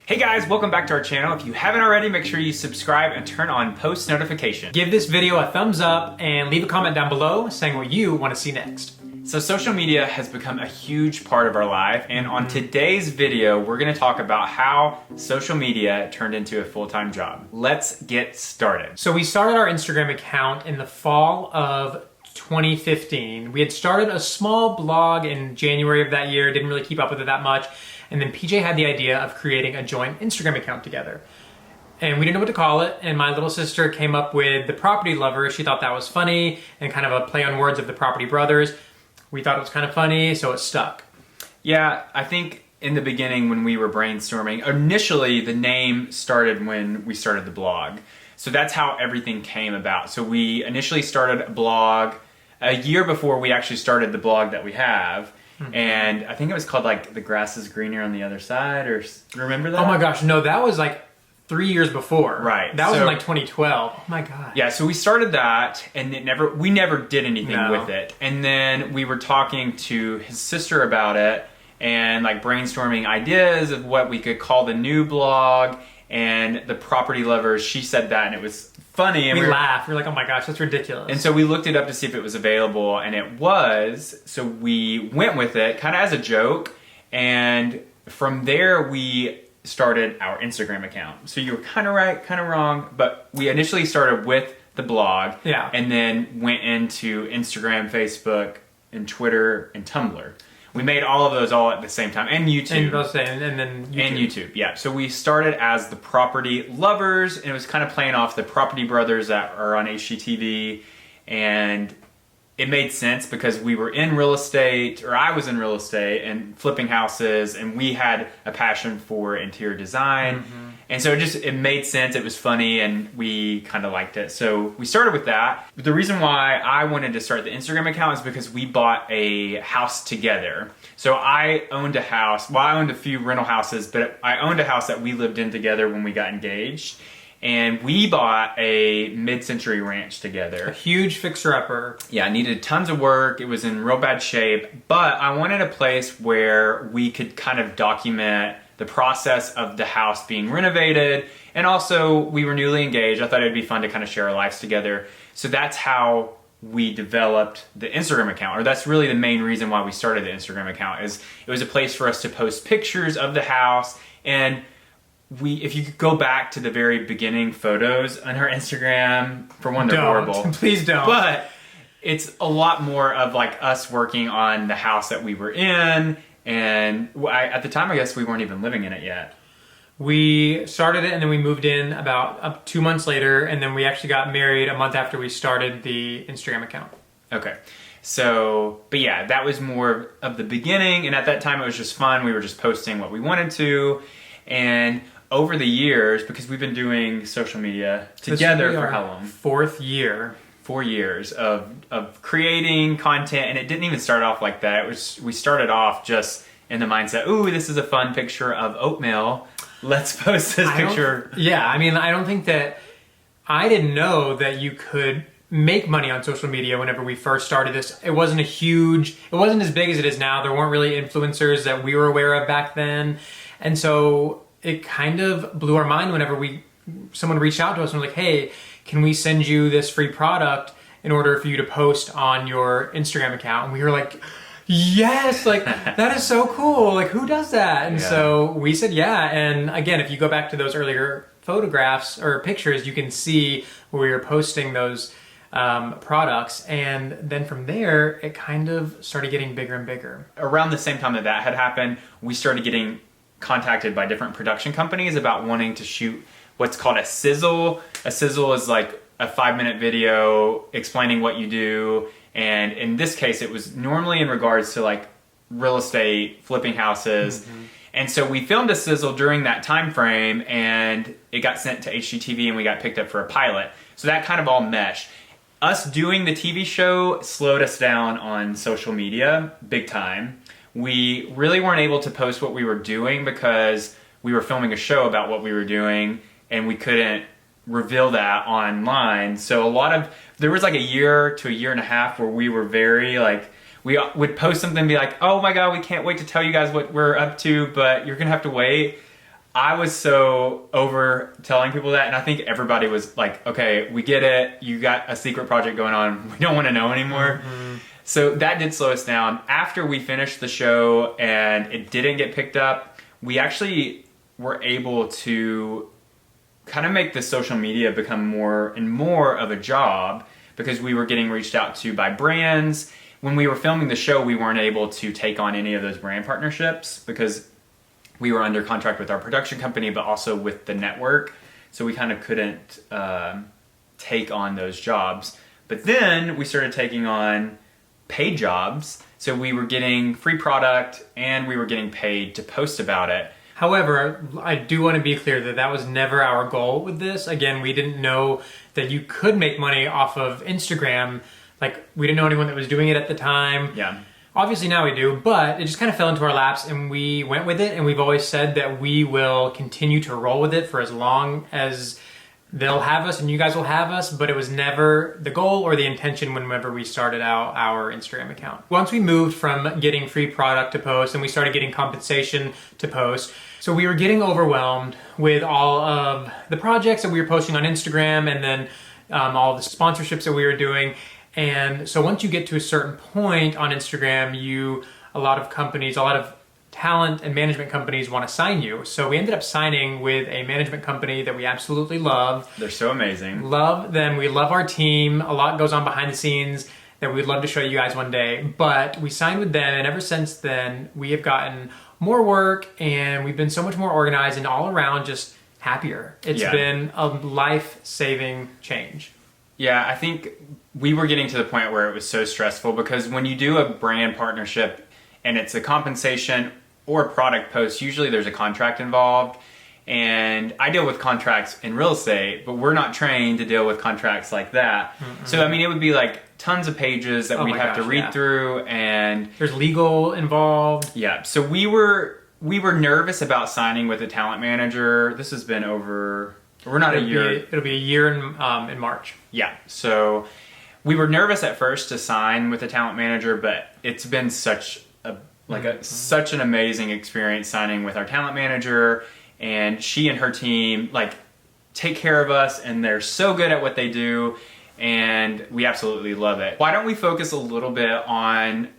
Hey guys, welcome back to our channel. If you haven't already, make sure you subscribe and turn on post notifications. Give this video a thumbs up and leave a comment down below saying what you want to see next. So social media has become a huge part of our life, and on today's video, we're gonna talk about how social media turned into a full-time job. Let's get started. So we started our Instagram account in the fall of 2015. We had started a small blog in January of that year, didn't really keep up with it that much. And then PJ had the idea of creating a joint Instagram account together. And we didn't know what to call it, and my little sister came up with the Property Lovers. She thought that was funny, and kind of a play on words of the Property Brothers. We thought it was kind of funny, so it stuck. Yeah, I think in the beginning when we were brainstorming, initially the name started when we started the blog. So that's how everything came about. So we initially started a blog a year before we actually started the blog that we have. And I think it was called like The Grass is Greener on the Other Side, or remember that? Oh my gosh, no, that was like 3 years before. Right. That was in like 2012. Oh my god. Yeah, so we started that, and we never did anything with it. And then we were talking to his sister about it, and like brainstorming ideas of what we could call the new blog, and the Property Lovers, she said that, and it was funny. And we laughed. We were like, oh my gosh, that's ridiculous. And so we looked it up to see if it was available, and it was. So we went with it kind of as a joke, and from there we started our Instagram account. So you were kind of right, kind of wrong, but we initially started with the blog, and then went into Instagram, Facebook, and Twitter, and Tumblr. We made all of those all at the same time, and YouTube. And then YouTube. And YouTube, yeah. So we started as the Property Lovers, and it was kind of playing off the Property Brothers that are on HGTV, and it made sense because we were in real estate, or I was in real estate and flipping houses, and we had a passion for interior design. And so it made sense, it was funny, and we kind of liked it. So we started with that. But the reason why I wanted to start the Instagram account is because we bought a house together. So I owned a house, well, I owned a few rental houses, but I owned a house that we lived in together when we got engaged. And we bought a mid-century ranch together. A huge fixer-upper. Yeah, it needed tons of work. It was in real bad shape. But I wanted a place where we could kind of document the process of the house being renovated. And also, we were newly engaged. I thought it'd be fun to kind of share our lives together. So that's how we developed the Instagram account, or that's really the main reason why we started the Instagram account, is it was a place for us to post pictures of the house. And if you could go back to the very beginning photos on her Instagram, for one, they're horrible. Please don't. But it's a lot more of like us working on the house that we were in. And at the time, I guess we weren't even living in it yet. We started it, and then we moved in about 2 months later, and then we actually got married a month after we started the Instagram account. Okay. So, but yeah, that was more of the beginning. And at that time, it was just fun. We were just posting what we wanted to. And over the years, because we've been doing social media together for how long? 4th year. 4 years of creating content, and it didn't even start off like that. We started off just in the mindset, ooh, this is a fun picture of oatmeal. Let's post this picture. Yeah, I mean, I don't think that, I didn't know that you could make money on social media whenever we first started this. It wasn't as big as it is now. There weren't really influencers that we were aware of back then. And so it kind of blew our mind whenever someone reached out to us and was like, hey, can we send you this free product in order for you to post on your Instagram account? And we were like, yes, like that is so cool. Like, who does that? And so we said, yeah. And again, if you go back to those earlier photographs or pictures, you can see where we were posting those products. And then from there, it kind of started getting bigger and bigger. Around the same time that had happened, we started getting contacted by different production companies about wanting to shoot what's called a sizzle. A sizzle is like a 5-minute video explaining what you do. And in this case, it was normally in regards to like real estate, flipping houses. And so we filmed a sizzle during that time frame, and it got sent to HGTV, and we got picked up for a pilot. So that kind of all meshed. Us doing the TV show slowed us down on social media big time. We really weren't able to post what we were doing because we were filming a show about what we were doing, and we couldn't reveal that online. So there was like a year to a year and a half where we were very like, we would post something and be like, oh my God, we can't wait to tell you guys what we're up to, but you're gonna have to wait. I was so over telling people that, and I think everybody was like, okay, we get it. You got a secret project going on. We don't want to know anymore. So that did slow us down. After we finished the show and it didn't get picked up, we actually were able to kind of make the social media become more and more of a job because we were getting reached out to by brands. When we were filming the show, we weren't able to take on any of those brand partnerships because we were under contract with our production company, but also with the network. So we kind of couldn't take on those jobs. But then we started taking on paid jobs. So we were getting free product and we were getting paid to post about it. However, I do want to be clear that that was never our goal with this. Again, we didn't know that you could make money off of Instagram. Like, we didn't know anyone that was doing it at the time. Yeah. Obviously now we do, but it just kind of fell into our laps and we went with it, and we've always said that we will continue to roll with it for as long as they'll have us and you guys will have us, but it was never the goal or the intention whenever we started out our Instagram account. Once we moved from getting free product to post and we started getting compensation to post, so we were getting overwhelmed with all of the projects that we were posting on Instagram and then all the sponsorships that we were doing. And so once you get to a certain point on Instagram, a lot of companies, a lot of talent and management companies want to sign you. So we ended up signing with a management company that we absolutely love. They're so amazing. Love them. We love our team. A lot goes on behind the scenes that we'd love to show you guys one day. But we signed with them, and ever since then, we have gotten more work, and we've been so much more organized and all around just happier. It's been a life-saving change. Yeah, I think we were getting to the point where it was so stressful because when you do a brand partnership and it's a compensation or a product post, usually there's a contract involved. And I deal with contracts in real estate, but we're not trained to deal with contracts like that. So, I mean, it would be like tons of pages that we'd have to read through, and there's legal involved. Yeah, so we were nervous about signing with a talent manager. This has been over... We're not a year. It'll be a year in March. Yeah. So we were nervous at first to sign with a talent manager, but it's been such an amazing experience signing with our talent manager, and she and her team take care of us, and they're so good at what they do, and we absolutely love it. Why don't we focus a little bit on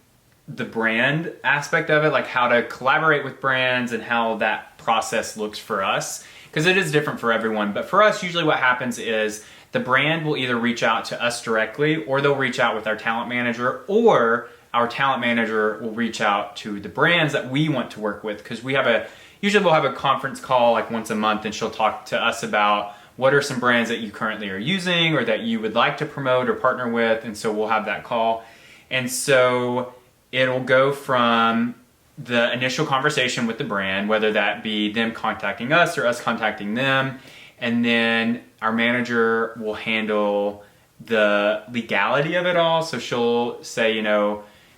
the brand aspect of it, like how to collaborate with brands and how that process looks for us? Because it is different for everyone. But for us, usually what happens is the brand will either reach out to us directly, or they'll reach out with our talent manager, or our talent manager will reach out to the brands that we want to work with. Because usually we'll have a conference call like once a month, and she'll talk to us about what are some brands that you currently are using or that you would like to promote or partner with. And so we'll have that call. And so it'll go from the initial conversation with the brand, whether that be them contacting us or us contacting them, and then our manager will handle the legality of it all. So she'll say,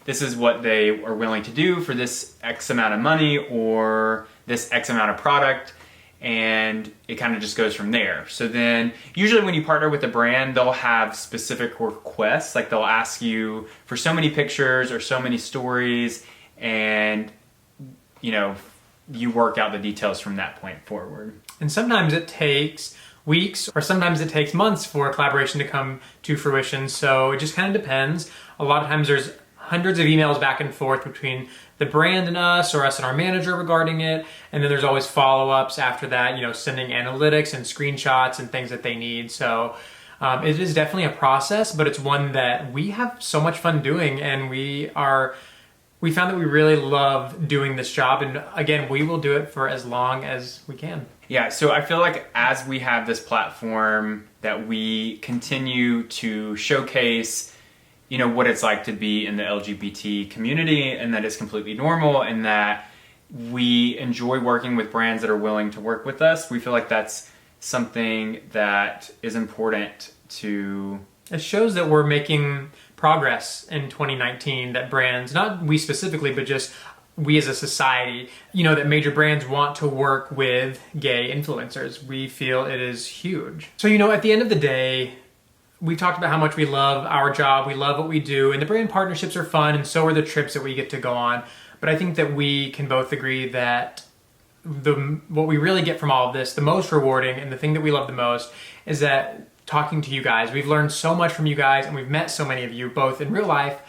this is what they are willing to do for this X amount of money or this X amount of product, and it kind of just goes from there. So then usually when you partner with a brand, they'll have specific requests, like they'll ask you for so many pictures or so many stories, and you work out the details from that point forward. And sometimes it takes weeks, or sometimes it takes months for a collaboration to come to fruition. So it just kind of depends. A lot of times there's hundreds of emails back and forth between the brand and us, or us and our manager regarding it. And then there's always follow-ups after that, sending analytics and screenshots and things that they need. So it is definitely a process, but it's one that we have so much fun doing, and we found that we really love doing this job, and again, we will do it for as long as we can. Yeah, so I feel like as we have this platform that we continue to showcase, what it's like to be in the LGBT community, and that it's completely normal, and that we enjoy working with brands that are willing to work with us. We feel like that's something that is important to... It shows that we're making progress in 2019, that brands, not we specifically, but just we as a society, that major brands want to work with gay influencers. We feel it is huge. So, at the end of the day, we talked about how much we love our job, we love what we do, and the brand partnerships are fun, and so are the trips that we get to go on. But I think that we can both agree that what we really get from all of this, the most rewarding and the thing that we love the most, is that talking to you guys. We've learned so much from you guys, and we've met so many of you, both in real life,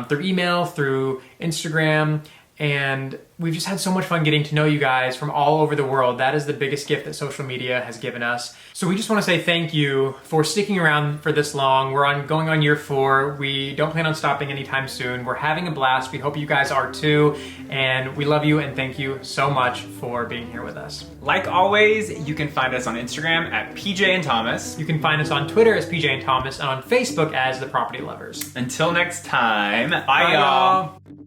through email, through Instagram, and we've just had so much fun getting to know you guys from all over the world. That is the biggest gift that social media has given us. So we just want to say thank you for sticking around for this long. We're going on year 4. We don't plan on stopping anytime soon. We're having a blast. We hope you guys are too. And we love you and thank you so much for being here with us. Like always, you can find us on Instagram at PJ and Thomas. You can find us on Twitter as PJ and Thomas and on Facebook as The Property Lovers. Until next time, bye y'all.